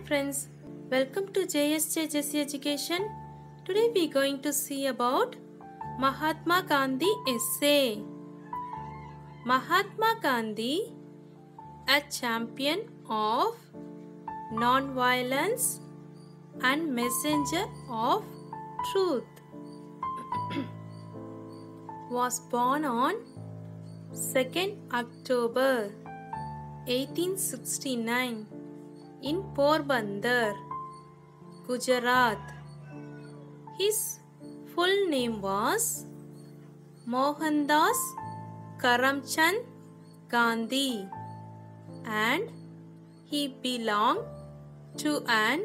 friends, welcome to JSJ Jessie Education. Today we are going to see about Mahatma Gandhi essay. Mahatma Gandhi, a champion of non-violence and messenger of truth, was born on 2nd October 1869 in Porbandar, Gujarat. His full name was Mohandas Karamchand Gandhi, and he belonged to an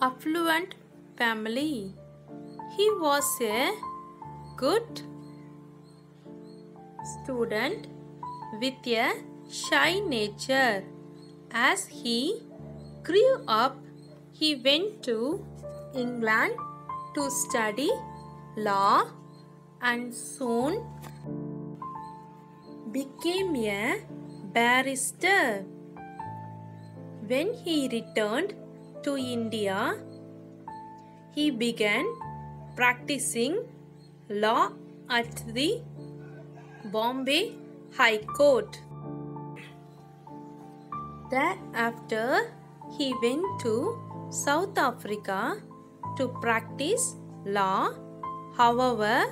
affluent family. He was a good student with a shy nature. As he grew up, he went to England to study law and soon became a barrister. When he returned to India, he began practicing law at the Bombay High Court. Thereafter, he went to South Africa to practice law. However,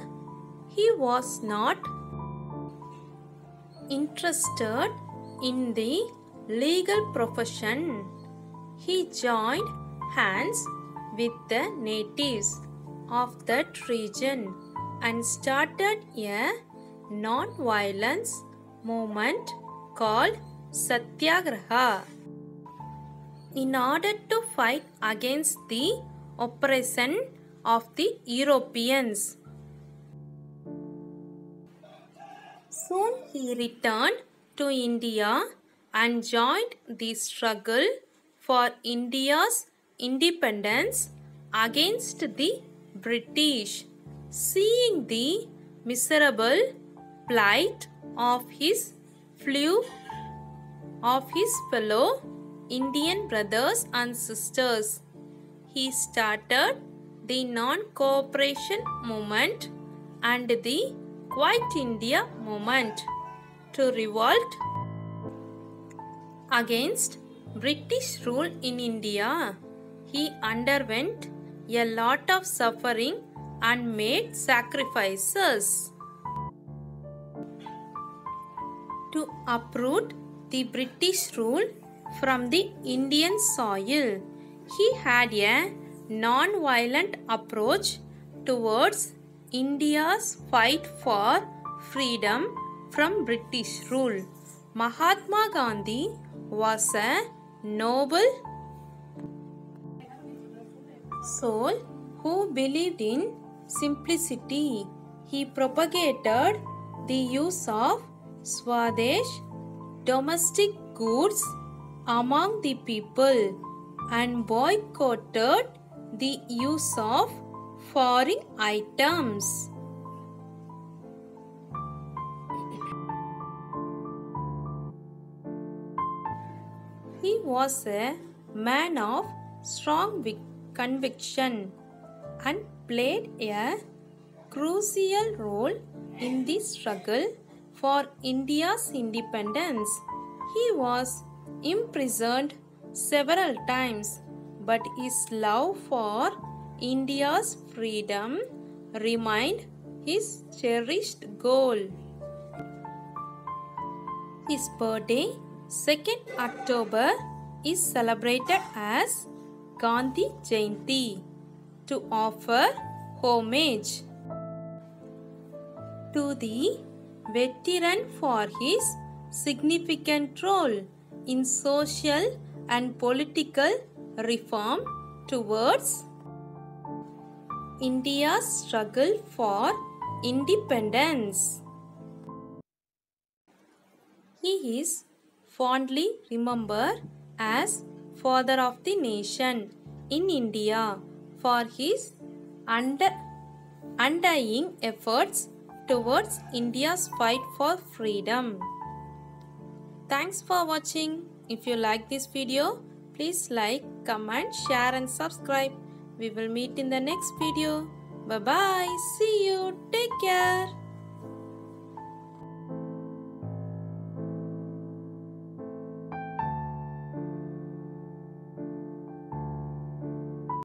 he was not interested in the legal profession. He joined hands with the natives of that region and started a non-violence movement called Satyagraha in order to fight against the oppression of the Europeans. Soon he returned to India and joined the struggle for India's independence against the British. Seeing the miserable plight of his fellow Indian brothers and sisters, he started the non-cooperation movement and the Quit India movement to revolt against British rule in India. He underwent a lot of suffering and made sacrifices to uproot the British rule from the Indian soil. He had a non-violent approach towards India's fight for freedom from British rule. Mahatma Gandhi was a noble soul who believed in simplicity. He propagated the use of Swadesh, domestic goods, among the people and boycotted the use of foreign items. He was a man of strong conviction and played a crucial role in the struggle for India's independence. He was imprisoned several times, but his love for India's freedom remained his cherished goal. His birthday, 2nd October, is celebrated as Gandhi Jayanti to offer homage to the veteran for his significant role in social and political reform towards India's struggle for independence. He is fondly remembered as Father of the Nation in India for his undying efforts towards India's fight for freedom. Thanks for watching. If you like this video, please like, comment, share and subscribe. We will meet in the next video. Bye bye. See you. Take care.